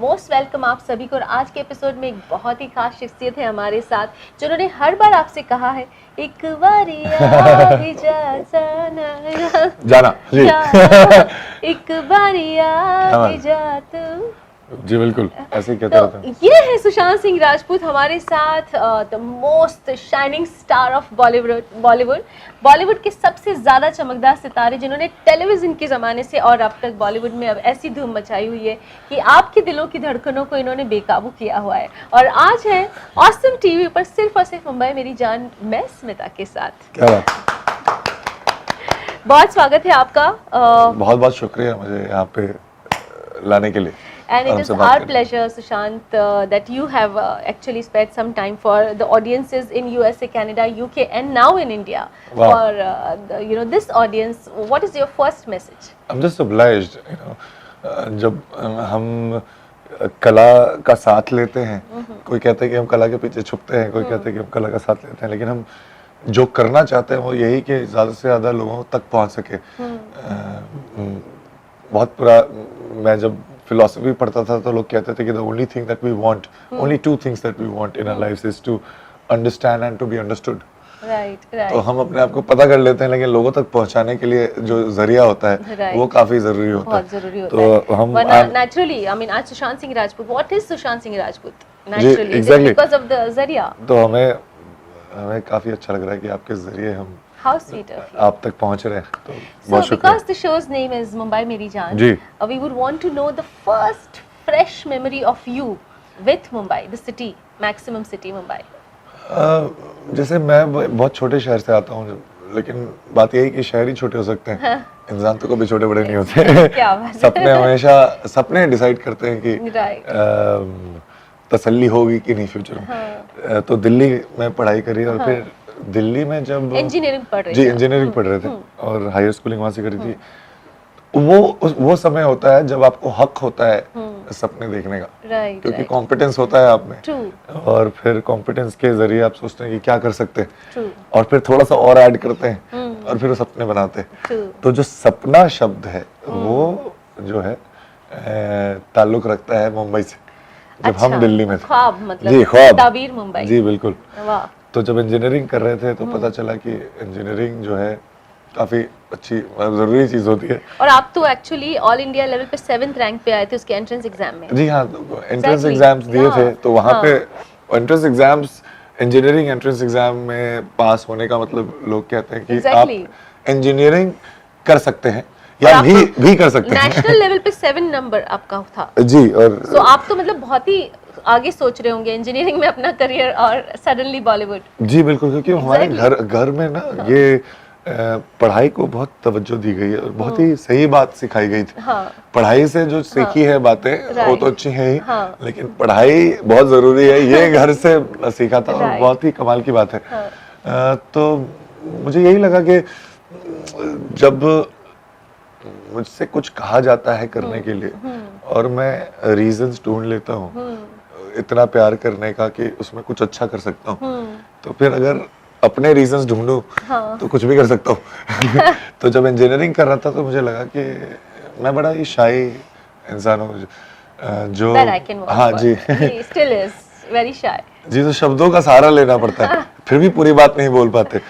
Most welcome आप सभी को। और आज के एपिसोड में एक बहुत ही खास शख्सियत है हमारे साथ, जिन्होंने हर बार आपसे कहा है एक बारी आ भी जाना जी। एक बारी आ भी जा तू। जी बिल्कुल ऐसे ही कहते रहते हैं। ये है सुशांत सिंह राजपूत हमारे साथ, the most shining star of Bollywood के सबसे ज्यादा चमकदार सितारे, जिन्होंने टेलीविजन के जमाने से और अब तक बॉलीवुड में अब ऐसी धूम मचाई हुई है कि आपके दिलों की धड़कनों को इन्होंने बेकाबू किया हुआ है। और आज है ऑसम टीवी पर सिर्फ और सिर्फ मुंबई मेरी जान, मैं स्मिता के साथ। क्या बात, बहुत स्वागत है आपका। बहुत बहुत शुक्रिया मुझे यहाँ पे लाने के लिए। And it is our pleasure, Sushant, that you have actually spent some time for the audiences in USA, Canada, UK, and now in India. Wow. For this audience, what is your first message? I'm just obliged, जब हम कला का साथ लेते हैं, कोई कहता है कि हम कला के पीछे छुपते हैं, कोई कहता है कि हम कला का साथ लेते हैं, लेकिन हम जो करना चाहते हैं वो यही कि ज़्यादा से ज़्यादा लोगों तक पहुँच सके। बहुत पूरा, मैं जब फिलोसफी पढ़ता था तो लोग कहते थे कि the only thing that we want, only two things that we want in our lives is to understand and to be understood. Right. तो हम अपने आप को पता कर लेते हैं, लेकिन लोगों तक पहुंचाने के लिए जो जरिया होता है वो काफी जरूरी होता है। बहुत जरूरी होता तो है। हम naturally, I mean, आज Sushant Singh Rajput, what is Sushant Singh Rajput? Naturally, exactly. because of the जरिया। तो हमें काफी अच्छा लग रहा है कि आपके जरिए हम How sweet of you. आप तक पहुंच रहे हैं, तो बहुत So शुक्रिया। because the show's name is Mumbai Meri Jaan, ji. we would want to know the first fresh memory of you with Mumbai, the city, maximum city Mumbai. जैसे मैं बहुत छोटे शहर से आता हूँ, लेकिन बात यही कि शहर ही छोटे हो सकते हैं, इंसान तो कभी छोटे बड़े नहीं होते। क्या बात है। सपने हमेशा सपने डिसाइड करते हैं कि Right. तसल्ली होगी कि नहीं फ्यूचर में। तो दिल्ली में पढ़ाई करी और फिर दिल्ली में जब इंजीनियरिंग पढ़ रहे जी थे। इंजीनियरिंग पढ़ रहे थे और हायर स्कूलिंग वहाँ से करी थी। वो समय होता है जब आपको हक होता है सपने देखने का, Right. क्योंकि Right. कॉम्पिटेंस होता है आप में। True. और फिर कॉम्पिटेंस के जरिए आप सोचते हैं कि क्या कर सकते हैं, True. और फिर थोड़ा सा और ऐड करते हैं और फिर वो सपने बनाते हैं। True. तो जो सपना शब्द है वो जो है ताल्लुक रखता है मुंबई से, जब अच्छा, हम दिल्ली में थे। ख्वाब मतलब जी ख्वाब, ताबीर मुंबई। जी बिल्कुल। वाह। तो जब इंजीनियरिंग कर रहे थे तो पता चला कि इंजीनियरिंग जो है काफी अच्छी जरूरी चीज होती है। और आप तो एक्चुअली ऑल इंडिया लेवल पे 7th रैंक पे आए थे उसके एंट्रेंस एग्जाम में। जी हाँ, एंट्रेंस Exactly. एग्जाम्स दिए Yeah. थे, तो वहाँ हाँ. पे entrance exams, engineering entrance exam में पास होने का मतलब लोग कहते हैं कि Exactly. आप इंजीनियरिंग कर सकते हैं और या आप भी कर सकते हैं। नेशनल लेवल पे 7 नंबर आपका था। जी, और सो आप तो मतलब बहुत ही आगे सोच रहे होंगे इंजीनियरिंग में अपना करियर और सडनली बॉलीवुड। जी बिल्कुल, क्योंकि हमारे Exactly. घर में ना ये पढ़ाई को बहुत तवज्जो दी गई है और बहुत ही सही बात सिखाई गई थी। हाँ। पढ़ाई से जो सीखी है बातें वो तो Right. अच्छी है ही, हाँ. लेकिन पढ़ाई बहुत जरूरी है, ये घर से सीखा था और Right. बहुत ही कमाल की बात है। हाँ. तो मुझे यही लगा कि जब मुझसे कुछ कहा जाता है करने के लिए और मैं रीजंस ढूंढ लेता हूँ इतना प्यार करने का कि उसमें कुछ अच्छा कर सकता हूँ, तो फिर अगर अपने रीजंस ढूंढूं हाँ. तो कुछ भी कर सकता हूँ। तो जब इंजीनियरिंग कर रहा था तो मुझे लगा कि मैं बड़ा ही शाई इंसान हूँ, जो That I can vouch हाँ for. Ji He still is very shy. जी, तो शब्दों का सहारा लेना पड़ता है, फिर भी पूरी बात नहीं बोल पाते,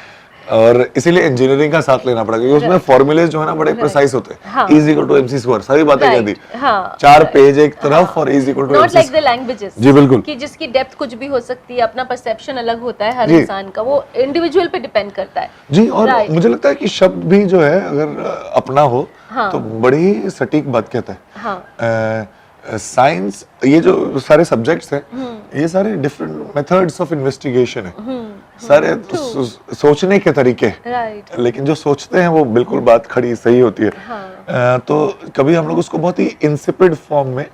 और इसीलिए इंजीनियरिंग का साथ लेना पड़ा, क्योंकि उसमें फॉर्मूले जो है ना बड़े प्रिसाइज होते हैं। हाँ. E = MC², सारी बातें कह दी, हाँ. 4 पेज एक तरफ और E = Not like MC²। the languages. जी बिल्कुल। कि जिसकी डेप्थ कुछ भी हो सकती है, अपना परसेप्शन अलग होता है हर जी। इंसान का, वो इंडिविजुअल पे डिपेंड करता है। जी, और Right. मुझे लगता है कि शब्द भी जो है अगर अपना हो हाँ. तो बड़ी ही सटीक बात कहता है। हाँ. साइंस, ये जो सारे सब्जेक्ट्स हैं ये सारे डिफरेंट मेथड्स ऑफ इन्वेस्टिगेशन है, सारे सोचने के तरीके हैं, राइट। लेकिन जो सोचते हैं वो बिल्कुल बात खड़ी सही होती है। हाँ। तो कभी हम लोग उसको बहुत ही इंसिपिड फॉर्म में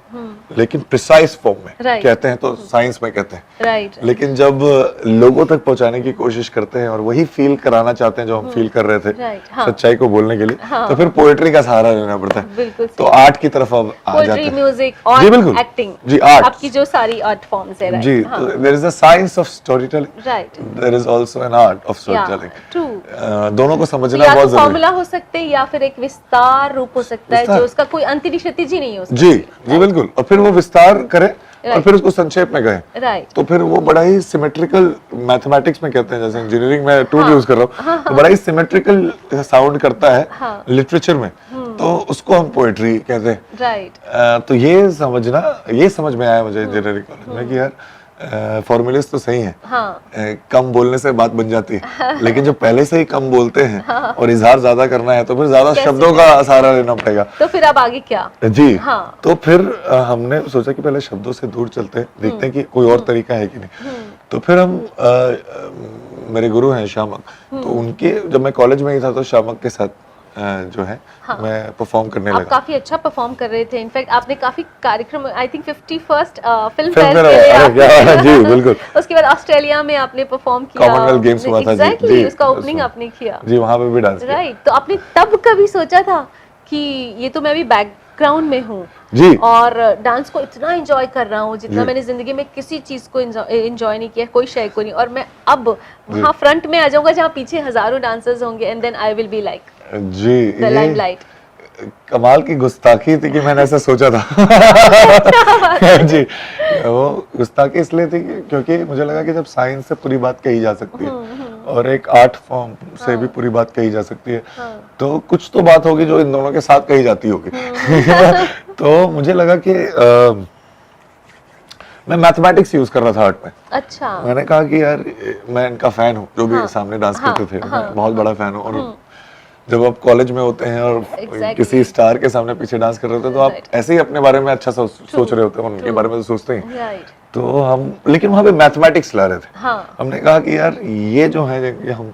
लेकिन प्रिसाइज फॉर्म में Right. कहते हैं, तो साइंस में कहते हैं। राइट। लेकिन जब लोगों तक पहुंचाने की कोशिश करते हैं और वही फील कराना चाहते हैं जो हम फील कर रहे थे, Right. हाँ. सच्चाई को बोलने के लिए, हाँ. तो फिर पोएट्री का सहारा लेना पड़ता है। बिल्कुल तो आर्ट की तरफ अब आ जाते पोएट्री, हैं। म्यूजिक जी और बिल्कुल। एक्टिंग, जी, आर्ट आपकी जो सारी आर्ट फॉर्म्स है। जी, हाँ. तो there is a science of story telling, right. There is also an art of story telling. True. दोनों को तो समझना या बहुत तो जरूरी फॉर्मूला हो सकते हैं या फिर एक विस्तार रूप हो सकता है विस्तार। जो उसका कोई अंतिम क्षितिज ही नहीं हो सकता। जी जी बिल्कुल। और फिर फिर वो विस्तार करें और Right. फिर उसको संक्षेप में कहें। राइट, तो फिर वो बड़ा ही सिमेट्रिकल, मैथमेटिक्स में कहते हैं, जैसे इंजीनियरिंग में टूल यूज कर रहा हूँ, तो बड़ा ही सिमेट्रिकल साउंड करता है हाँ। लिटरेचर में, तो उसको हम पोएट्री कहते हैं। राइट, तो ये समझ में आया मुझे इंजीनियरिंग कॉलेज में कि यार फॉर्मूलेस तो सही है, हाँ, कम बोलने से बात बन जाती है, लेकिन जब पहले से ही कम बोलते हैं और इजहार ज्यादा करना है तो फिर ज्यादा कैसे शब्दों का सहारा लेना पड़ेगा। तो फिर अब आगे क्या? जी हाँ। तो फिर हमने सोचा कि पहले शब्दों से दूर चलते हैं, देखते हैं कि कोई और तरीका है कि नहीं। तो फिर हम मेरे गुरु हैं शामक, तो उनके, जब मैं कॉलेज में ही था तो शामक के साथ जो है मैं परफॉर्म करने आप लगा। काफी अच्छा परफॉर्म कर रहे थे। इनफैक्ट आपने काफी कार्यक्रम, I think 51st film film fair fair, के लिए अरे क्या, आपने जी बिल्कुल। उसके बाद ऑस्ट्रेलिया में आपने परफॉर्म किया, कॉमनवेल्थ गेम्स हुआ था, जी एग्जैक्टली, जी, उसका ओपनिंग उसमें। आपने किया। जी वहाँ पे भी डांस किया। राइट, तो आपने तब कभी सोचा था कि ये तो मैं भी बैकग्राउंड में हूँ जी और डांस को इतना एंजॉय कर रहा हूँ जितना जी। मैंने जिंदगी में किसी चीज को एंजॉय नहीं किया, कोई शय को नहीं, और मैं अब वहाँ फ्रंट में आ जाऊंगा जहाँ पीछे हजारों डांसर्स होंगे and then I will be like जी, द लाइमलाइट। कमाल की गुस्ताखी थी कि मैंने ऐसा सोचा था। जी, वो गुस्ताखी इसलिए थी क्योंकि मुझे लगा कि जब साइंस से पूरी बात कही जा सकती है और एक आर्ट फॉर्म से भी पूरी बात कही जा सकती है, तो कुछ तो बात होगी जो इन दोनों के साथ कही जाती होगी। तो मुझे लगा कि मैं मैथमेटिक्स यूज कर रहा था आर्ट में। अच्छा, मैंने कहा कि यार मैं इनका फैन हूँ, जो भी सामने डांस करते थे, मैं बहुत बड़ा फैन हूँ। और जब आप कॉलेज में होते हैं और Exactly. किसी स्टार के सामने पीछे डांस कर रहे होते हैं तो आप Right. ऐसे ही अपने बारे में अच्छा सोच रहे होते हैं, उनके बारे में तो सोचते ही हैं। राइट, तो हम लेकिन वहाँ पे मैथमेटिक्स ला रहे थे। हाँ, हमने कहा कि यार ये जो है, ये हम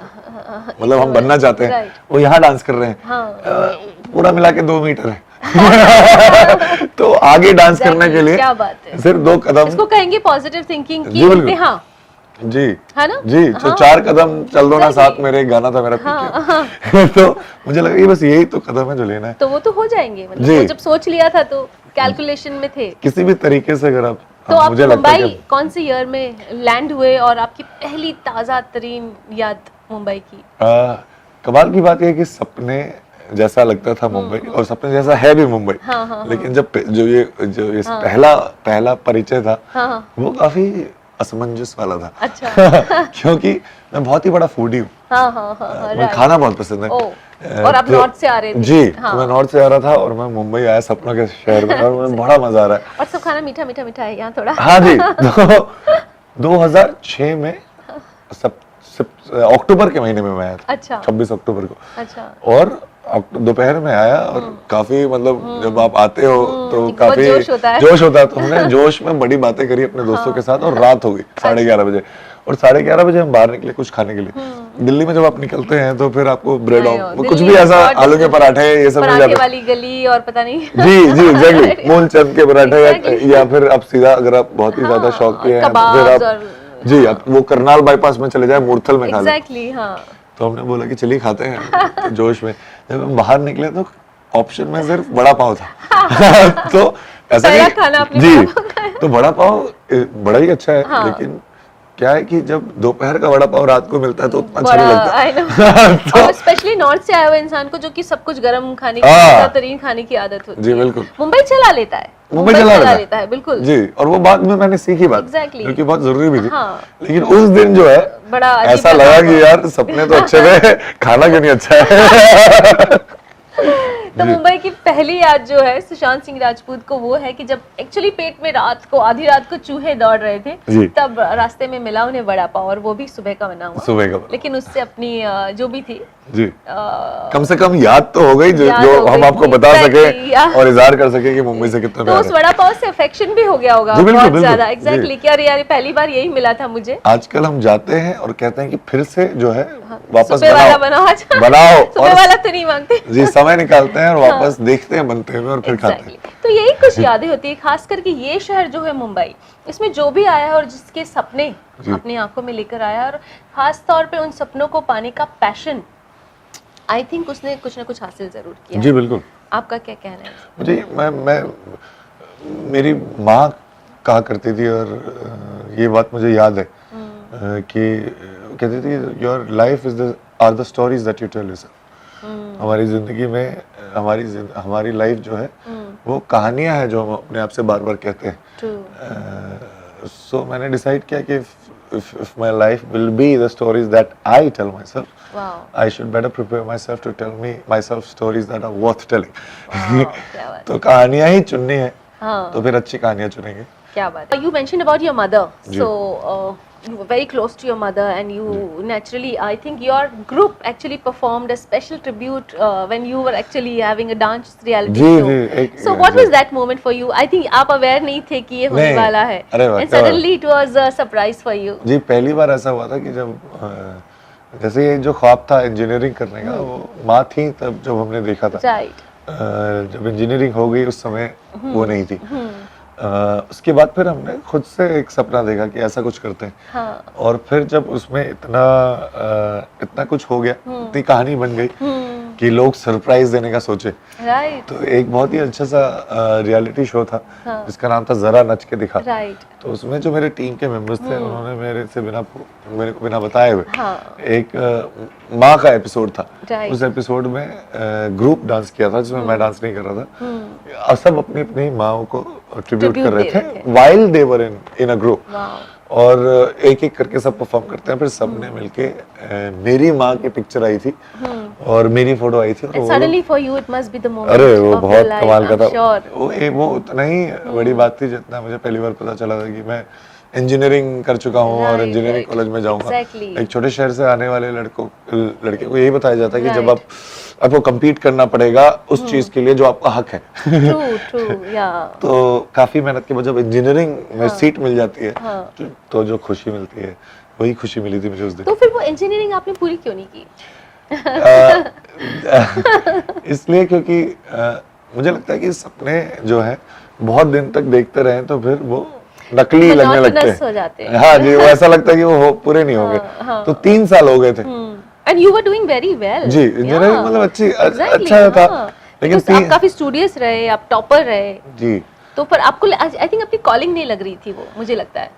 मतलब हम बनना चाहते हैं, Right. वो यहाँ डांस कर रहे हैं, हाँ, पूरा मिला के 2 मीटर है। तो आगे डांस करने के लिए क्या बात है, सिर्फ 2 कदम। इसको कहेंगे पॉजिटिव थिंकिंग की जी, बिल्कुल। इंतहा, जी है ना? जी, तो हाँ। 4 कदम चल दो ना Exactly. साथ मेरे, एक गाना था मेरा पीके। तो मुझे लगा कि बस यही तो कदम है जो लेना है। तो वो तो हो जाएंगे, मतलब जी। वो जब सोच लिया था तो कैलकुलेशन में थे। किसी भी तरीके से अगर आप, तो आप मुझे लगता है मुंबई कि कौन से ईयर में लैंड हुए और आपकी पहली ताजा तरीन याद मुंबई की? कमाल की बात यह है कि सपने जैसा लगता था मुंबई और सपने जैसा है भी मुंबई, हाँ, लेकिन जब जो ये पहला परिचय था, हाँ, वो काफी असमंजस वाला था। अच्छा। क्योंकि मैं बहुत ही बड़ा फूडी हूँ, हाँ, मुझे राइट। खाना बहुत पसंद है। ओह, और आप तो- नॉर्थ से आ रहे थे? जी, हाँ। तो मैं नॉर्थ से आ रहा था और मैं मुंबई आया सपनों के शहर में, और मुझे बड़ा मजा आ रहा है। और सब खाना मीठा मीठा मीठा है यहाँ थोड़ा। हाँ जी, तो 2006 में अक्टूबर के महीने में मैं आया था, अच्छा, 26 अक्टूबर को। अच्छा, और दोपहर में आया और काफी, मतलब जब आप आते हो तो एक बहुत काफी जोश होता है। जोश होता है। तो हमने जोश में बड़ी बातें करी अपने दोस्तों के साथ और रात हो गई 11:30 बजे, और 11:30 बजे हम बाहर निकले कुछ खाने के लिए। दिल्ली में जब आप निकलते हैं तो फिर आपको ब्रेड I know, ऑफ कुछ दिल्ली भी में ऐसा, बहुत आलू के पराठे ये सब मिल पराठे जाते हैं। वाली गली और पता नहीं। जी जी, एग्जैक्टली, मूलचंद के पराठे Exactly. या फिर आप सीधा, अगर आप बहुत ही ज्यादा हाँ, शौकीन हैं, कबाब्स फिर आप और- जी, आप वो करनाल बाईपास में चले जाए, मूर्थल में खा लें। एग्जैक्टली, हाँ। तो हमने बोला कि चलिए खाते हैं। तो जोश में जब हम बाहर निकले तो ऑप्शन में सिर्फ बड़ा पाव था। तो ऐसा सारा नहीं, खाना आपने जी, बड़ा पाव खाया। तो बड़ा पाव बड़ा ही अच्छा है, हाँ। लेकिन क्या है कि जब दोपहर का बड़ा पाव रात को मिलता है तो उतना अच्छा बड़ा, नहीं लगता। I know। तो और स्पेशली नॉर्थ से आए हुए इंसान को जो कि सब कुछ गर्म खाने की, हाँ। ताजा तरीन खाने की आदत होती जी है। बिल्कुल, मुंबई चला लेता है, मुंबई चला लेता है, बिल्कुल। जी, और वो बाद में मैंने सीखी बात, Exactly। जो कि बहुत जरूरी भी थी। हाँ। लेकिन उस दिन जो है बड़ा अजीब ऐसा लगा लगा होगा। कि यार सपने तो अच्छे थे, खाना क्यों नहीं अच्छा है। तो मुंबई की पहली याद जो है सुशांत सिंह राजपूत को वो है कि जब एक्चुअली पेट में रात को, आधी रात को चूहे दौड़ रहे थे, जी। तब रास्ते में मिला उन्हें वड़ा पाव, और वो भी सुबह का बना हुआ। सुबह का, लेकिन उससे अपनी जो भी थी, जी, कम से कम याद तो हो गई, जो याद जो हो हम गई, आपको बता exactly, सके yeah। और इजहार कर सके कि मुंबई से कितना तो प्यार उस है। वड़ा पाव से अफेक्शन भी हो गया होगा जी, बिल्कुल, बहुत बिल्कुल, ज्यादा। जी। एग्जैक्टली, कि अरे यार पहली बार यही मिला था मुझे। आजकल हम जाते हैं और कहते हैं कि फिर से जो है वापस सुबह वाला बनाओ, बनाओ आज। बनाओ, सुबह और वाला तो नहीं मांगते। जी समय निकालते हैं और वापस देखते हैं बनते हुए और फिर खाते हैं। Exactly। तो यही कुछ यादें होती है, खास करके ये शहर जो है मुंबई, इसमें जो भी आया है और जिसके सपने अपनी आंखों में लेकर आया, और खास तौर पे उन सपनों को पाने का पैशन, आई थिंक उसने कुछ ना कुछ हासिल जरूर किया। जी बिल्कुल। आपका क्या कहना है? मुझे मैं मेरी माँ कहा करती थी, और ये बात मुझे याद है कि कहती थी your life are the stories that you tell yourself. हमारी जिंदगी में हमारी लाइफ जो है वो कहानियां हैं जो हम अपने आप से बार बार कहते हैं। True. सो मैंने डिसाइड किया कि if my life will be the stories that I tell myself, Wow. I should better prepare myself to tell myself stories that are worth telling. Wow, क्या बात तो कहानियां ही चुननी है, हाँ तो फिर अच्छी कहानियां चुनेंगे। क्या बात है। You mentioned about your mother, ji. so you were very close to your mother, and you naturally, I think your group actually performed a special tribute when you were actually having a dance reality ji, show. जी, एक- So what was that moment for you? I think आप aware नहीं थे कि ये होने नहीं, वाला है, अरे वाह, and क्या बात। suddenly it was a surprise for you. जी, पहली बार ऐसा हुआ था कि जब जैसे ये जो ख्वाब था इंजीनियरिंग करने का, वो माँ थी तब जब हमने देखा था। Right. जब इंजीनियरिंग हो गई उस समय वो नहीं थी। उसके बाद फिर हमने खुद से एक सपना देखा कि ऐसा कुछ करते हैं, हाँ और फिर जब उसमें इतना कुछ हो गया, इतनी कहानी बन गई कि लोग सरप्राइज देने का सोचे। राइट तो एक बहुत ही अच्छा सा रियलिटी शो था हाँ। जिसका नाम था जरा नच के दिखा। राइट तो उसमें जो मेरे टीम के मेंबर्स थे उन्होंने मेरे को बिना बताए हुए हाँ एक माँ का एपिसोड था। Right. उस एपिसोड में ग्रुप डांस किया था जिसमें मैं डांस नहीं कर रहा था। और सब अपनी अपनी माँ को ट्रिब्यूट कर रहे दे रहे थे while they were in a group. Wow और एक एक करके सब परफॉर्म करते हैं। फिर सबने मिलके मेरी माँ की पिक्चर आई थी और मेरी फोटो आई थी। और And वो suddenly for you it must be the moment अरे वो of your बहुत life, कमाल का I'm था। sure. वो उतना ही बड़ी बात थी जितना मुझे पहली बार पता चला था कि मैं इंजीनियरिंग कर चुका हूँ और Right, इंजीनियरिंग right. कॉलेज में जाऊंगा। Exactly. एक छोटे शहर से आने वाले लड़के को यही बताया जाता है कि जब Right. आपको compete करना पड़ेगा उस चीज के लिए जो आपका हक है। True, yeah. तो काफी मेहनत के बाद जब इंजीनियरिंग में सीट मिल जाती है हाँ। तो जो खुशी मिलती है वही खुशी मिली थी मुझे उस दिन। तो फिर वो इंजीनियरिंग आपने पूरी क्यों नहीं की? इसलिए क्योंकि मुझे लगता है कि सपने जो है बहुत दिन तक देखते रहें तो फिर वो नकली लगने लगते Monotonous हो जाते हैं। हाँ जी, वो ऐसा लगता है कि वो पूरे नहीं होंगे। हाँ। तो 3 साल हो गए थे। And you were doing very well. जी, इंजीनियरिंग Yeah. मतलब Exactly, अच्छा था। हाँ। लेकिन Because आप काफी स्टूडियस रहे, आप टॉपर रहे, जी तो पर आपको आई थिंक अपनी कॉलिंग नहीं लग रही थी वो, मुझे लगता है।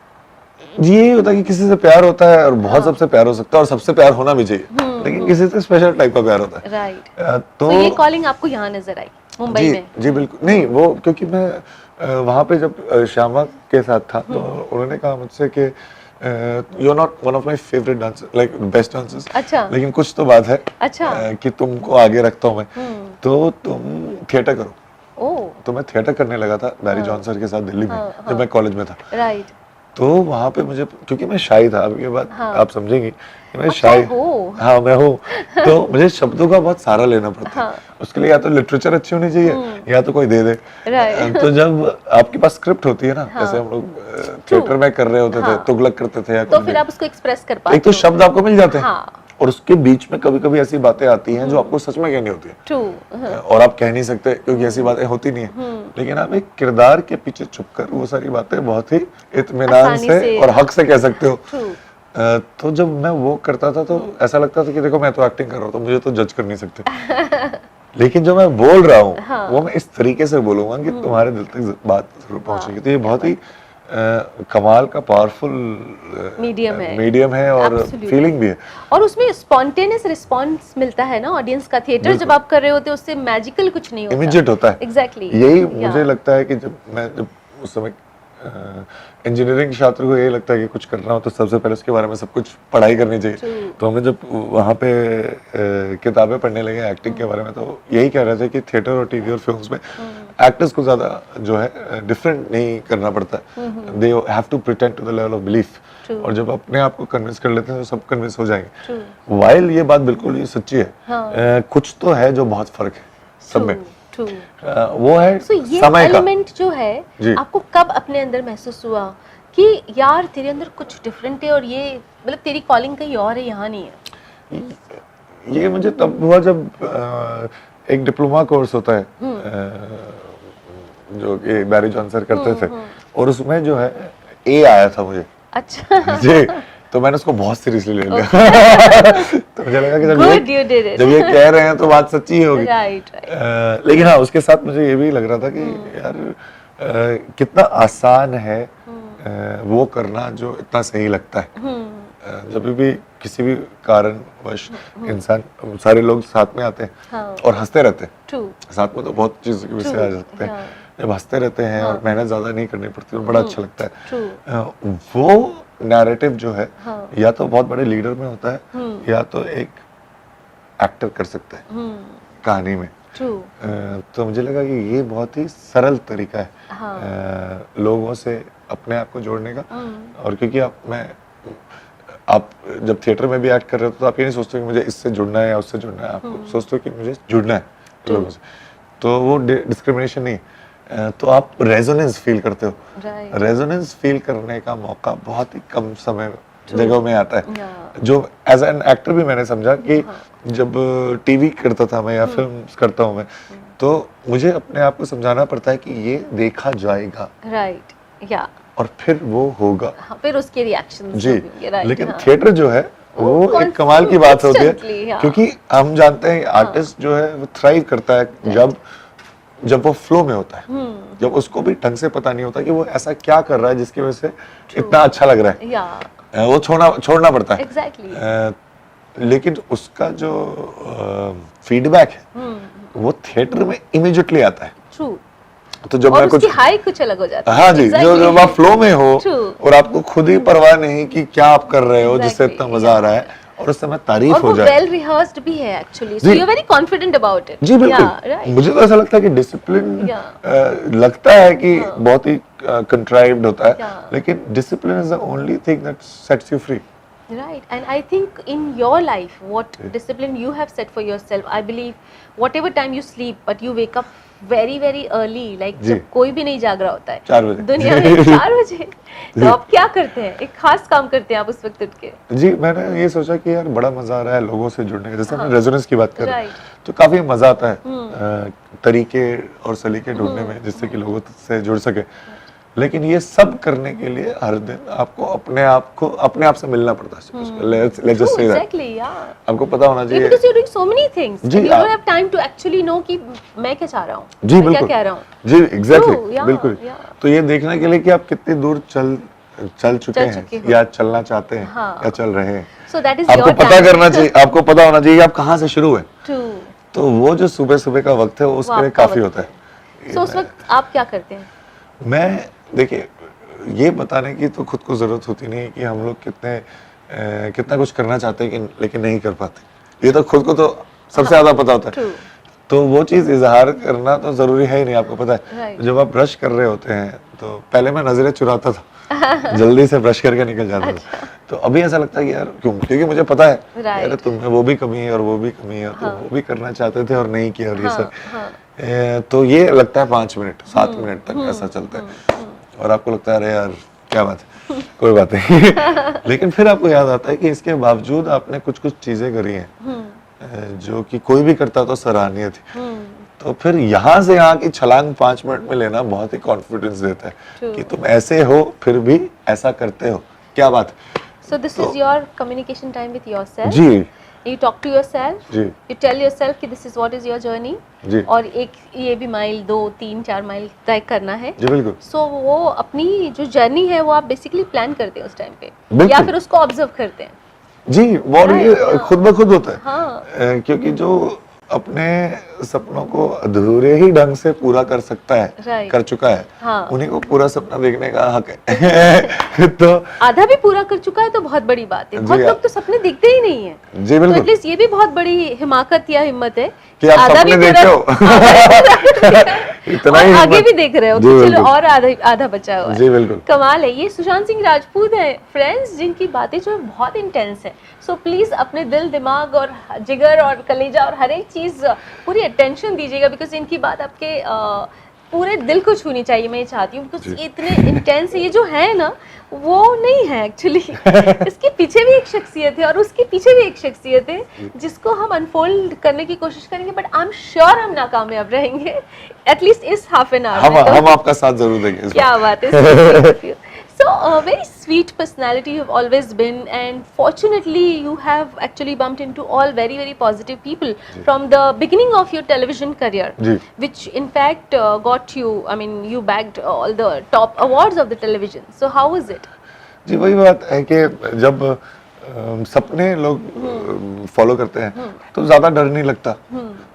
जी, यही होता है कि किसी से प्यार होता है और बहुत सबसे प्यार हो सकता है और सबसे प्यार होना भी चाहिए, लेकिन किसी से स्पेशल टाइप का प्यार होता है। राइट। तो ये कॉलिंग आपको यहाँ नजर आई मुंबई जी में? जी बिल्कुल नहीं, वो क्योंकि मैं वहाँ पे जब श्यामा के साथ था तो उन्होंने कहा मुझसे कि you are not one of my favourite dancer like best dancers, अच्छा लेकिन कुछ तो बात है अच्छा कि तुमको आगे रखता हूँ मैं, तो तुम थिएटर करो। ओ तो मैं थिएटर करने लगा था बैरी जॉन सर के साथ दिल्ली में जब मैं कॉलेज में था। राइट। तो वहाँ पे मुझे, क्योंकि मैं शाई था, अब ये बात आप समझेंगी कि मैं शाई, हो। हाँ मैं हूँ, तो मुझे शब्दों का बहुत सहारा लेना पड़ता है। उसके लिए या तो लिटरेचर अच्छी होनी चाहिए या तो कोई दे दे। Right. तो जब आपके पास स्क्रिप्ट होती है ना, जैसे हम लोग थिएटर में कर रहे होते थे, तुगलक करते थे या तो कुछ फिर भी, आप उसको एक्सप्रेस कर पाते एक तो शब्द आपको मिल जाते हैं हाँ। और उसके बीच में कभी कभी ऐसी बातें आती हैं जो आपको सच में कहनी होती है ट्रू। और आप कह नहीं सकते क्योंकि ऐसी बातें होती नहीं है, लेकिन आप एक किरदार के पीछे छुपकर वो सारी बातें बहुत ही इत्मीनान आसानी से से, और हक से कह सकते हो। ट्रू। तो जब मैं वो करता था तो ऐसा लगता था कि देखो मैं तो एक्टिंग कर रहा हूँ तो मुझे तो जज कर नहीं सकते, लेकिन जो मैं बोल रहा हूँ वो मैं इस तरीके से बोलूंगा कि तुम्हारे दिल तक बात जरूर पहुंचेगी। तो ये बहुत ही कमाल का पावरफुल मीडियम है और फीलिंग भी है, और उसमें स्पॉन्टेनियस रिस्पॉन्स मिलता है ना ऑडियंस का। थिएटर जब आप कर रहे होते उससे मैजिकल कुछ नहीं होता, इमीडिएट होता है। एग्जैक्टली यही मुझे लगता है कि जब उस समय इंजीनियरिंग छात्र को यही लगता है कि कुछ करना हो तो सबसे पहले उसके बारे में सब कुछ पढ़ाई करनी चाहिए। तो हमें जब वहाँ पे किताबें पढ़ने लगे एक्टिंग के बारे में तो यही कह रहे थे कि थिएटर और टीवी और फिल्म्स में एक्टर्स को ज्यादा जो है डिफरेंट नहीं करना पड़ता, they have to pretend to the level of belief, और जब अपने आप को कन्विंस कर लेते हैं तो सब कन्विंस हो जाएंगे। वाइल ये बात बिल्कुल ही सच्ची है, कुछ तो है जो बहुत फर्क है सब में, वो है ये समय का एलिमेंट जो है आपको कब अपने अंदर महसूस हुआ कि यार तेरे अंदर कुछ डिफरेंट है और ये मतलब तेरी कॉलिंग कहीं और है, यहाँ नहीं है? ये मुझे तब हुआ जब एक डिप्लोमा कोर्स होता है जो कि बैरी जॉन सर करते थे और उसमें जो है ए आया था मुझे। अच्छा जी, तो मैंने उसको बहुत सीरियसली ले लिया। तो मुझे लगा कि जब ये कह रहे हैं तो बात सच्ची ही होगी। लेकिन हाँ उसके साथ मुझे ये भी लग रहा था कि यार कितना आसान है वो करना जो इतना सही लगता है। जब भी, किसी भी कारणवश इंसान, सारे लोग साथ में आते हैं हाँ। और हंसते रहते हैं। ट्रू। साथ में तो बहुत चीज़ के विषय आ सकते हैं, जब हंसते रहते हैं और मेहनत ज़्यादा नहीं करनी पड़ती और बड़ा अच्छा लगता है। वो नैरेटिव जो है या तो बहुत बड़े लीडर में होता है या तो एक एक्टर कर सकता है कहानी में। तो मुझे लगा कि ये बहुत ही सरल तरीका है लोगों से अपने आप को जोड़ने का। और क्योंकि आप जब थिएटर में भी एक्ट कर रहे हो तो आप ये नहीं सोचते कि मुझे इससे जुड़ना है या उससे जुड़ना है, आप सोचते हो कि मुझे जुड़ना है लोगों से। तो वो डिस्क्रिमिनेशन नहीं, तो आप रेजोनेंस फील करते हो। रेजोनेंस फील करने का मौका बहुत ही कम समय जगहों में आता है, जो एज एन एक्टर भी मैंने समझा कि जब टीवी करता था मैं या फिल्म करता हूँ मैं, तो मुझे अपने आप को समझाना पड़ता है कि ये देखा जाएगा, राइट, या और फिर वो होगा, फिर उसके रिएक्शंस जी। right, लेकिन थिएटर जो है वो एक कमाल की बात होती है, क्योंकि हम जानते हैं आर्टिस्ट जो है वो थ्राइव करता है जब वो फ्लो में होता है, जब उसको भी ढंग से पता नहीं होता कि वो ऐसा क्या कर रहा है जिसकी वजह से इतना अच्छा लग रहा है, वो छोड़ना पड़ता है। Exactly. लेकिन उसका जो फीडबैक है वो थिएटर में इमीडिएटली आता है। True. तो जब मैं कुछ हाई कुछ अलग हो जाता है। हाँ जी, जब आप फ्लो में हो True. और आपको खुद ही परवाह नहीं कि क्या आप कर रहे हो जिससे इतना मजा आ रहा है, और उस समय तारीफ हो जाए। वेल रिहर्स्ड भी है actually, so you are very confident about it. जी बिल्कुल। मुझे तो ऐसा लगता है कि डिसिप्लिन लगता है कि बहुत ही कंट्राइव्ड होता है, लेकिन discipline is the only thing that sets you free. Right, and I think in your life, what discipline you have set for yourself, I believe, whatever time you sleep, but you wake up very very early, like जब कोई भी नहीं जाग रहा होता है 4 बजे दुनिया में 4 बजे, तो आप क्या करते हैं? एक खास काम करते हैं आप उस वक्त उठ के? जी, मैंने ये सोचा कि यार बड़ा मजा आ रहा है लोगों से जुड़ने का, जैसे हमने रेजोनेंस की बात कर रहे हैं, तो काफी मजा आता है तरीके और सलीके ढूंढने में जिससे कि लोगों से जुड़ सके। लेकिन ये सब करने के लिए हर दिन आपको अपने आप से मिलना पड़ता है। Let's just say that. Exactly, yeah. आपको पता होना चाहिए, because you're doing so many things, ji, you don't have time to actually know कि मैं क्या चाह रहा हूँ, जी मैं क्या बिल्कुल कह रहा हूँ। जी एग्जैक्टली True, yeah, बिल्कुल। yeah. तो ये देखने के लिए कि आप कितनी दूर चल चुके हैं या चलना चाहते हैं या चल रहे हैं, So that is आपको your पता time. करना चाहिए, आपको पता होना चाहिए कि आप कहाँ से शुरू हुए। True. तो वो जो सुबह का वक्त है उसके लिए काफी होता है। So उस वक्त आप क्या करते हैं? मैं देखिए, ये बताने की तो खुद को जरूरत होती नहीं कि हम लोग कितना कुछ करना चाहते हैं लेकिन नहीं कर पाते, ये तो खुद को तो सबसे ज्यादा पता होता है। तो वो चीज इजहार करना तो जरूरी है ही नहीं, आपको पता है। जब आप ब्रश कर रहे होते हैं तो पहले मैं नजरें चुराता था जल्दी से ब्रश करके निकल जाता था। तो अभी ऐसा लगता है कि यार क्यों, क्योंकि मुझे पता है यार तुम्हें वो भी कमी है और वो भी कमी है, तो वो भी करना चाहते थे और नहीं किया, और ये सब। तो ये लगता है 5 मिनट 7 मिनट तक ऐसा चलता है, और आपको लगता है अरे यार क्या बात है, कोई बात नहीं लेकिन फिर आपको याद आता है कि इसके बावजूद आपने कुछ चीजें करी हैं जो कि कोई भी करता तो सराहनीय थी। तो फिर यहाँ से यहाँ की छलांग 5 मिनट में लेना बहुत ही कॉन्फिडेंस देता है कि तुम ऐसे हो फिर भी ऐसा करते हो, क्या बात है। So this is your communication time with yourself. Ji, You talk to yourself. Ji, You tell yourself कि this is what is your journey. जी, और एक ये भी माइल 2 3 4 माइल तय करना है। जी बिल्कुल। सो वो अपनी जो जर्नी है वो आप बेसिकली प्लान करते हैं उस टाइम पे, बिल्कुल। या फिर उसको ऑब्जर्व करते हैं? जी, और ये खुद ब खुद होता है। हाँ। क्योंकि जो अपने सपनों को अधूरे ही ढंग से पूरा कर सकता है, कर चुका है, उन्हीं को पूरा सपना देखने का हक है तो आधा भी पूरा कर चुका है तो बहुत बड़ी बात है। बहुत लोग तो सपने देखते ही नहीं है। जी बिल्कुल। तो एटलीस्ट ये भी बहुत बड़ी हिमाकत या हिम्मत है कि आप आधा सपने भी देखते हो इतना ही आगे भी देख रहे हो, तो चलो और आधा बचा हुआ है। जी बिल्कुल। कमाल है। ये सुशांत सिंह राजपूत है फ्रेंड्स, जिनकी बातें जो है बहुत इंटेंस है। सो प्लीज अपने दिल दिमाग और जिगर और कलेजा और हर एक चीज पूरी अटेंशन दीजिएगा, बिकॉज इनकी बात आपके पूरे दिल को छूनी चाहिए, मैं ये चाहती हूँ, बिकॉज ये इतने इंटेंस है। ये जो है ना वो नहीं है एक्चुअली इसके पीछे भी एक शख्सियत है और उसके पीछे भी एक शख्सियत है जिसको हम अनफोल्ड करने की कोशिश करेंगे, बट आई एम श्योर हम नाकामयाब रहेंगे एटलीस्ट इस हाफ एन आवर में। हम आपका साथ जरूर देंगे। क्या बात है। So a very sweet personality you have always been, and fortunately you have actually bumped into all very positive people from the beginning of your television career, which in fact got you, I mean you bagged all the top awards of the television. So how was it? जी वही बात है कि जब सपने लोग follow करते हैं तो ज्यादा डर नहीं लगता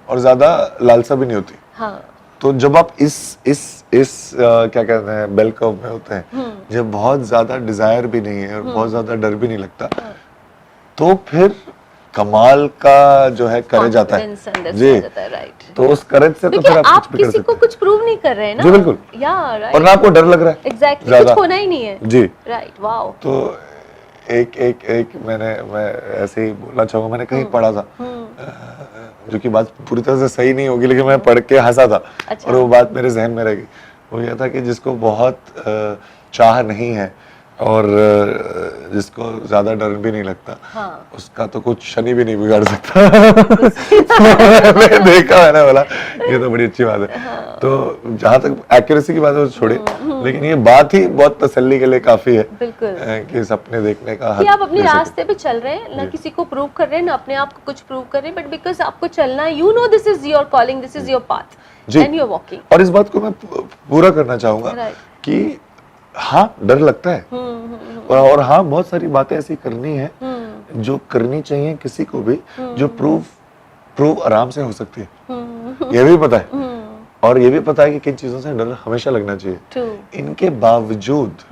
और ज्यादा लालसा भी नहीं होती। हाँ तो जब आप इस क्या कहते हैं बेल कर्व में होते हैं, जब बहुत ज्यादा डिजायर भी नहीं है और बहुत ज्यादा डर भी नहीं लगता, तो फिर कमाल का जो है करेज आता है। Confidence अंदर से जी, आ जाता है, right. तो उस करेज से तो क्योंकि फिर आप आप कुछ भी कर किसी को सकते कुछ प्रूव नहीं कर रहे हैं ना। जी, बिल्कुल। या हैं राइट, और ना आपको डर लग रहा है एग्जैक्टली, ज्यादा। कुछ होना ही नहीं है। जी, राइट, वाओ। तो एक मैं ऐसे ही बोलना चाहूंगा, मैंने कहीं पढ़ा था जो कि बात पूरी तरह से सही नहीं होगी, लेकिन मैं पढ़ के हंसा था अच्छा। और वो बात मेरे जहन में रह गई। वो ये था कि जिसको बहुत चाह नहीं है और जिसको ज्यादा डर भी नहीं लगता, हाँ। उसका तो कुछ शनि भी नहीं बिगाड़ सकता। मैंने देखा, मैंने बोला ये तो बड़ी अच्छी बात है। तो जहां तक एक्यूरेसी की बात है वो छोड़िए, लेकिन ये बात ही बहुत तसल्ली के लिए काफी है बिल्कुल। कि सपने देखने का कि हक आप अपने दे सकें। रास्ते पे चल रहे हैं ना, जी। किसी को प्रूव कर रहे हैं ना अपने आप को कुछ प्रूव कर रहे हैं, बट बिकॉज आपको चलना है, you know this is your calling, this is your path जी। And you are walking. और इस बात को मैं पूरा करना चाहूंगा Right. कि हाँ डर लगता है और हाँ बहुत सारी बातें ऐसी करनी है जो करनी चाहिए किसी को भी, जो प्रूव आराम से हो सकती है। ये भी पता है और ये भी पता है कि किन चीजों से डर हमेशा लगना चाहिए। True. इनके बावजूद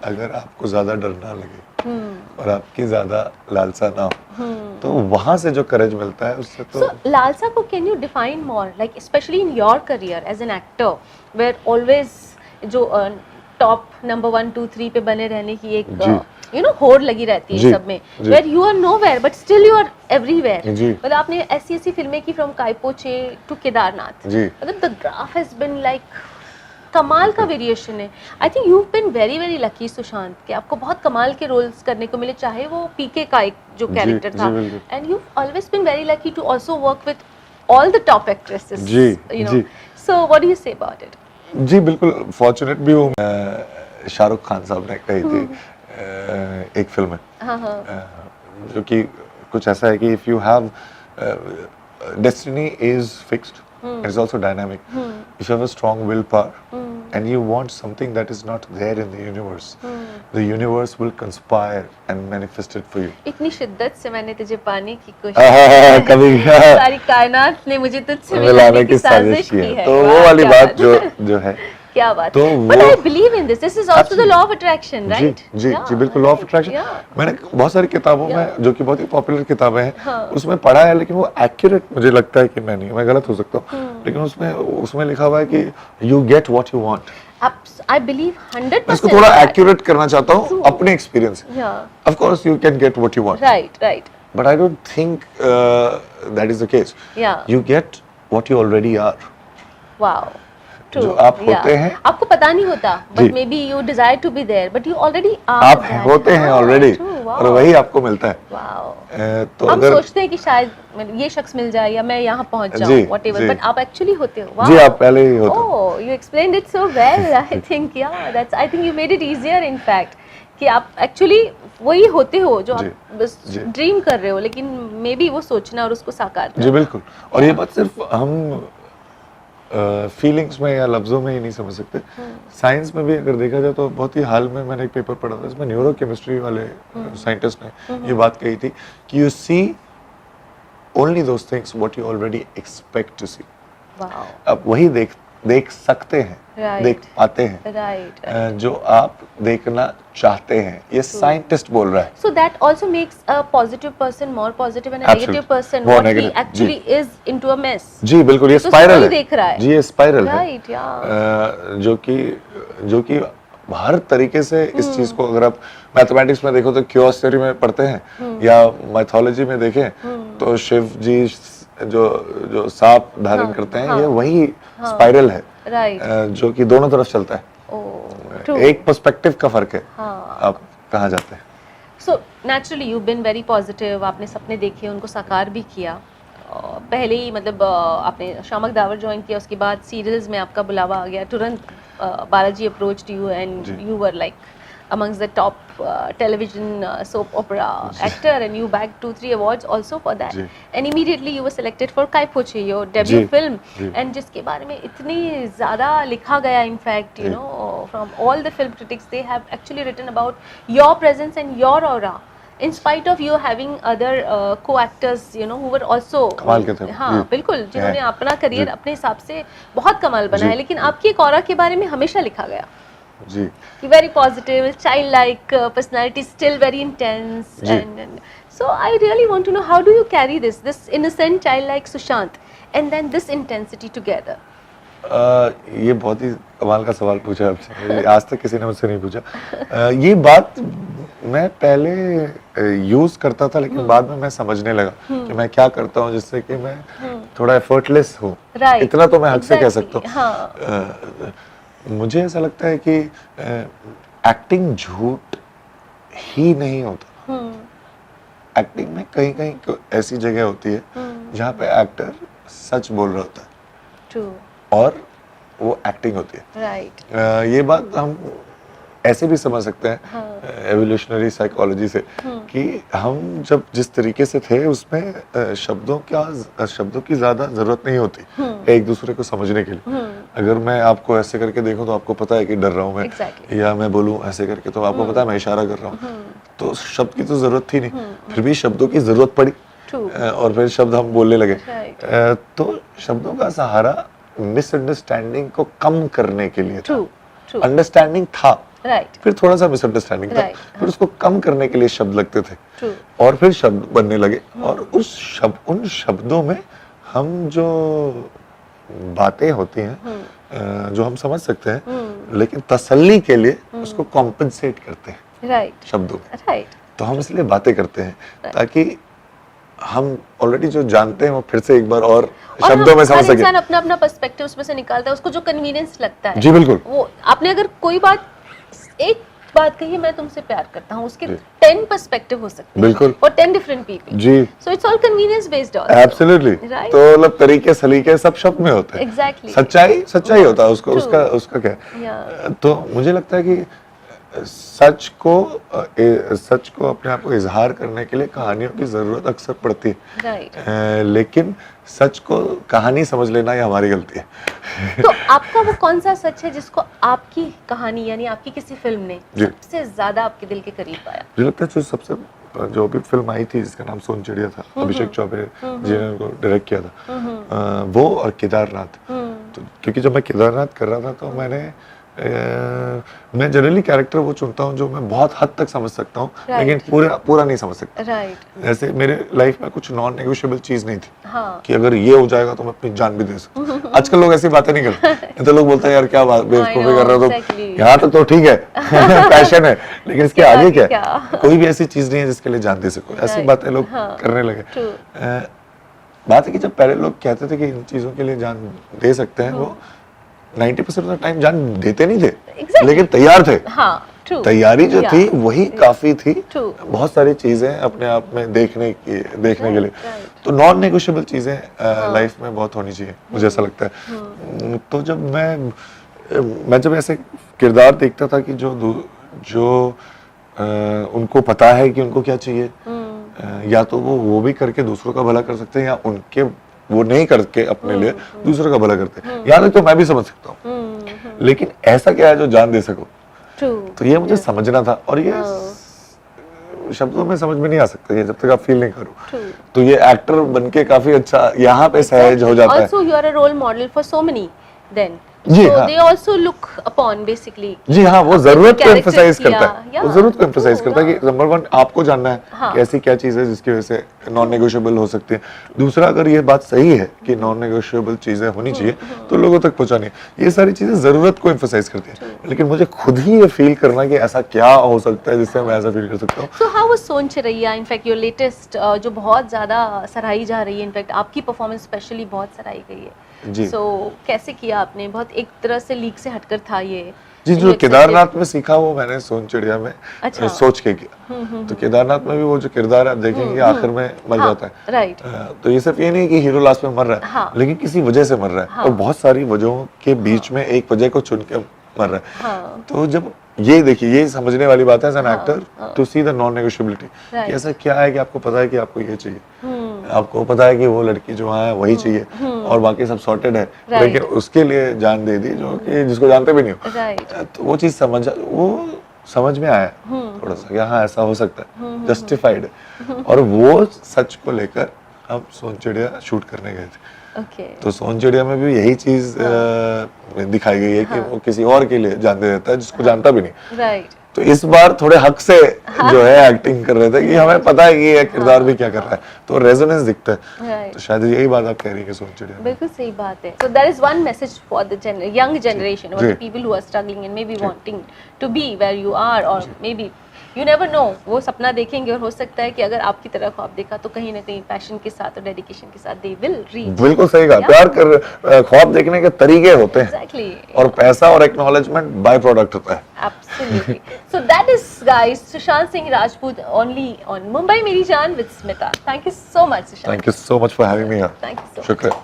अगर आपको ज्यादा डर ना लगे और आपकी ज्यादा लालसा ना हो, तो वहां से जो करेज मिलता है उससे तो So, Lalsa को can you define more, like especially in your career as an actor, where always जो टॉप नंबर 1 2 3 पे बने रहने की एक जी। यू नो होड़ लगी रहती है जी, सब में, जी। where you are nowhere but still you are everywhere. जी। मतलब आपने ऐसी फिल्में की फ्रॉम काइपोचे टू केदारनाथ, जी। मतलब the graph has been like कमाल का वेरिएशन है। I think you been very very lucky Sushant कि आपको बहुत कमाल के रोल्स करने को मिले, चाहे वो पीके का एक जो जी, कैरेक्टर था, जी, बिल्कुल। And you always been very lucky to also work with all the top actresses, जी, यू नो। जी। So what do you say about it? जी बिल्कुल फॉर्चुनेट भी हूँ। शाहरुख खान साहब ने कही थी एक फिल्म में, हाँ हाँ, जो कि कुछ ऐसा है कि if you have destiny is fixed, it is also dynamic, if you have a strong will power and you want something that is not there in the universe will conspire and manifest it for you. इतनी शिद्दत से मैंने तुझे पाने की कोशिश कभी सारी कायनात ने मुझे तुझसे मिलाने की साजिश की है। तो वो वाह, वाली क्या बात जो है क्या बात तो है। बट वो- I believe in this is also the law of attraction, right? जी जी बिल्कुल, लॉ ऑफ अट्रैक्शन मैंने बहुत सारी किताबों में, जो कि बहुत ही पॉपुलर किताबें हैं, उसमें पढ़ा है, लेकिन वो एक्यूरेट मुझे लगता है कि मैं गलत हो सकता हूँ, लेकिन उसमें लिखा हुआ है कि you get what you want. I believe 100%। मैं इसको थोड़ा एक्यूरेट करना चाहता हूँ अपने एक्सपीरियंस से। Of course you can get what you want, right, but I don't think that is the case. You get what you already are. Wow, true. जो आप होते हैं, आपको पता नहीं होता, but maybe you desire to be there, but you already are. आप होते हैं ऑलरेडी और वही आपको मिलता है। वाओ। तो हम अगर सोचते हैं कि शायद ये शख्स मिल जाए या मैं यहाँ पहुंच जी, जाऊँ, व्हाटएवर, जी। बट आप एक्चुअली होते हो। जी आप पहले ही होते हो। Oh, you explained it so well. I think I think you made it easier in fact कि आप एक्चुअली वही होते हो जो जी, आप बस जी। ड्रीम कर रहे हो, लेकिन मे बी वो सोचना और उसको साकार करना। जी बिल्कुल, और ये बात सिर्फ हम फीलिंग्स में या लफ्जों में ही नहीं समझ सकते, साइंस में भी अगर देखा जाए तो बहुत ही हाल में मैंने एक पेपर पढ़ा था, इसमें न्यूरोकेमिस्ट्री वाले साइंटिस्ट ने ये बात कही थी कि you see only those things what you already expect to see. Wow, आप वही देख सकते हैं, Right. देख पाते हैं राइट। जो आप देखना चाहते हैं। ये साइंटिस्ट बोल रहा है। So that also makes a positive person more positive and a Absolutely. negative person More what he negative, actually is into a mess. जी बिल्कुल, ये तो स्पाइरल वही है। देख रहा है। जी ये स्पाइरल है। Right, yeah. जो कि हर तरीके से इस चीज को, अगर आप मैथमेटिक्स में देखो तो क्योस थ्योरी में पढ़ते हैं या माइथोलॉजी में देखें तो शिव जी जो सांप धारण करते हैं, ये वही स्पाइरल है। Right. जो कि दोनों तरफ चलता है। Oh, true. एक पर्सपेक्टिव का फर्क है, हाँ। आप कहाँ जाते हैं। So naturally you been very positive, आपने सपने देखे, उनको साकार भी किया। पहले ही मतलब आपने शामक दावर ज्वाइन किया, उसके बाद सीरियल्स में आपका बुलावा आ गया, तुरंत बालाजी अप्रोच्ड यू एंड जी। You were like amongst the top television soap opera actor, and you bagged 2-3 awards also for that. जी। And immediately you were selected for Kai Po Che, your debut जी, film, जी। and जिसके बारे में इतनी ज़्यादा लिखा गया, in fact, you ji. know, from all the film critics, they have actually written about your presence and your aura in spite of you having other co-actors, you know, who were also कमाल के थे। हाँ जी। बिल्कुल, जिन्होंने हैं। अपना career जी। अपने हिसाब से बहुत कमाल बनाया, जी। लेकिन आपकी एक ऑरा के बारे में हमेशा लिखा गया जी कि very positive, childlike personality, still very intense, ji. and so I really want to know how do you carry this innocent childlike Sushant and then this intensity together? ये बहुत ही कमाल का सवाल पूछा आपसे, आज तक किसी ने मुझसे नहीं पूछा। ये बात मैं पहले यूज करता था, लेकिन बाद में मैं समझने लगा कि मैं क्या करता हूँ जिससे कि मैं थोड़ा एफर्टलेस हूँ। Right. इतना तो मैं हक से कह सकता Exactly. हूँ। हाँ। मुझे ऐसा लगता है कि एक्टिंग झूठ ही नहीं होता। एक्टिंग में कहीं कहीं ऐसी जगह होती है जहाँ पे एक्टर सच बोल रहा होता है True. और वो एक्टिंग होती है। Right. ये बात हम ऐसे भी समझ सकते हैं एवोल्यूशनरी साइकोलॉजी से कि हम जब जिस तरीके से थे उसमें शब्दों की ज्यादा जरूरत नहीं होती एक दूसरे को समझने के लिए। अगर मैं आपको ऐसे करके देखूं तो आपको पता है कि डर रहा हूं मैं। Exactly. या मैं बोलूं ऐसे करके तो आपको पता है मैं इशारा कर रहा हूं। तो शब्द की तो जरूरत थी नहीं, फिर भी शब्दों की जरूरत पड़ी। True. और फिर शब्द हम बोलने लगे। Right. तो शब्दों का सहारा मिसअंडरस्टैंडिंग को कम करने के लिए था। True. True. अंडरस्टैंडिंग था, Right. फिर थोड़ा सा मिसअंडरस्टैंडिंग था, Right. फिर उसको कम करने के लिए शब्द लगते थे True. और फिर शब्द बनने लगे। और उन शब्दों में हम जो बातें होती हैं जो हम समझ सकते हैं, लेकिन तसल्ली के लिए उसको कॉम्पेंसेट करते हैं Right. शब्दों में। Right. तो हम इसलिए बातें करते हैं ताकि हम ऑलरेडी जो जानते हैं वो फिर से एक बार और शब्दों में समझ हर सके। इंसान अपना अपना पर्सपेक्टिव उसमें से निकालता है, उसको जो कन्वीनियंस लगता है। जी बिल्कुल। वो आपने अगर कोई बात एक बात कही, मैं तुमसे प्यार करता हूँ, उसके जी। 10 पर्सपेक्टिव हो सकते हैं बिल्कुल। और 10 डिफरेंट पीपल। जी so it's all convenience based also. Absolutely. Right. तो मतलब तरीके सलीके सब शब्द में होते हैं। Exactly. सच्चाई होता है उसको, True. उसका क्या है। Yeah. तो मुझे लगता है कि सच को अपने आप को इजहार करने के लिए कहानियों की जरूरत अक्सर पड़ती है। राइट। लेकिन सच को कहानी समझ लेना ही हमारी गलती है। तो आपका वो कौन सा सच है जिसको आपकी कहानी यानी आपकी किसी फिल्म ने जी। सबसे ज्यादा आपके दिल के करीब पाया? मुझे लगता है जो भी फिल्म आई थी जिसका नाम सोन चिड़िया था, अभिषेक चौबे जी ने उनको डायरेक्ट किया था, वो और केदारनाथ। तो क्योंकि जब मैं केदारनाथ कर रहा था तो मैं जनरली कैरेक्टर वो चुनता हूँ जो मैं बहुत हद तक समझ सकता हूँ, Right. लेकिन पूरा नहीं समझ सकता। राइट। जैसे मेरे लाइफ में कुछ नॉन नेगोशिएबल चीज नहीं थी हाँ। कि अगर ये हो जाएगा तो मैं अपनी जान भी दे सकता हूँ। आजकल लोग ऐसी बातें नहीं करते। नहीं तो लोग बोलते हैं यार क्या बात बेवकूफी know, कर रहे हो तुम, exactly. यहाँ तक तो ठीक है पैशन है, लेकिन इसके आगे क्या है? क्या? कोई भी ऐसी चीज नहीं है जिसके लिए जान दे सको। ऐसी Right. बातें लोग हाँ. करने लगे। True. बात है कि जब पहले लोग कहते थे कि इन चीजों के लिए जान दे सकते हैं, वो 90% ऑफ द टाइम जान देते नहीं थे। Exactly. लेकिन तैयार थे। हाँ। True. तैयारी जो Yeah. थी वही काफी थी। True. बहुत सारी चीजें अपने आप में देखने के लिए। right. तो नॉन नेगोशिएबल चीजें लाइफ में बहुत होनी चाहिए, मुझे ऐसा लगता है। तो जब मैं जब ऐसे किरदार देखता था कि जो उनको पता है कि उनको क्या चाहिए, या तो वो भी करके दूसरों का भला कर सकते हैं, या उनके वो नहीं करके अपने लिए दूसरों का भला करते हैं। यहाँ तक तो मैं भी समझ सकता हूँ, लेकिन ऐसा क्या है जो जान दे सको? True. तो ये मुझे समझना था, और ये शब्दों में समझ में नहीं आ सकता ये जब तक आप फील नहीं करो। True. तो ये एक्टर बनके काफी अच्छा यहाँ पे सहज हो जाता है। Also, you are a role model for so many. Then. Ji, So हाँ। they also look upon basically. जी हाँ, वो अपने जरूरत को character एम्फसाइज किया, करता है। yeah. वो जरूरत को एम्फसाइज True, करता है कि नंबर 1 आपको जानना है हाँ। कि ऐसी क्या चीज है जिसकी वजह से नॉन नेगोशिएबल हो सकती है। दूसरा, अगर ये बात सही है कि नॉन नेगोशिएबल चीजें होनी चाहिए तो लोगों तक पहुंचानी है। ये सारी चीजें जरूरत को एम्फसाइज करती है, लेकिन मुझे खुद ही ये फील करना कि ऐसा क्या हो सकता है जिससे मैं ऐसा फील कर सकता हूँ। So how was सोन चिड़ैया? In fact, your latest जो बहुत ज्यादा सराही जा रही है, इनफैक्ट आपकी परफॉर्मेंस स्पेशली बहुत सराही गई है। जी। So कैसे किया आपने? बहुत एक तरह से लीक से हटकर था ये। जी, जो केदारनाथ में सीखा वो मैंने सोन चिड़िया में अच्छा। सोच के किया। तो केदारनाथ में भी वो जो किरदार आप देखेंगे आखिर में मर हाँ, जाता है। राइट। तो ये सिर्फ ये नहीं कि हीरो लास्ट में मर रहा है, हाँ। लेकिन किसी वजह से मर रहा है, हाँ। और बहुत सारी वजहों के बीच में एक वजह को चुन के मर रहा है। हाँ। तो जब ये देखिए, ये समझने वाली बात है एज एन हाँ, actor to see the non negotiability Right. कि ऐसा क्या है कि आपको पता है कि आपको ये चाहिए, आपको पता है कि वो लड़की जो है वही चाहिए, और बाकी सब सॉर्टेड है, Right. लेकिन उसके लिए जान दे दी जो कि जिसको जानते भी नहीं हो। राइट। तो वो चीज समझ में आया थोड़ा सा कि हाँ ऐसा हो सकता है, जस्टिफाइड है। और वो सच को लेकर हम सोनचिड़िया शूट करने गए थे। ओके। तो सोनचिड़िया में भी यही चीज दिखाई गई है कि वो किसी और के लिए जानते रहता है जिसको जानता भी नहीं। राइट। तो इस बार थोड़े हक से जो है एक्टिंग कर रहे थे कि हमें पता है कि ये किरदार भी क्या कर रहा है, तो रेजोनेंस दिखता है। राइट। तो शायद यही बात आप कह रही हैं सोनचिड़िया में। बिल्कुल सही बात है। So there is one message for the young generation, or the ji. people who are struggling and maybe wanting to be where you are, or maybe you never know, वो सपना देखेंगे और हो सकता है कि अगर आपकी तरह ख्वाब देखा तो कहीं ना कहीं पैशन के साथ और डेडिकेशन के साथ they will reach। बिल्कुल सही कहा। प्यार कर ख्वाब देखने के तरीके होते हैं Exactly। और पैसा और एक्नॉलेजमेंट बाय प्रोडक्ट होता है। Absolutely। So that is, guys, Sushant Singh Rajput only on Mumbai Meri Jaan with Smita. Thank you so much, Sushant. Thank you so much for having me here. Thank you so much. शुक्रिया।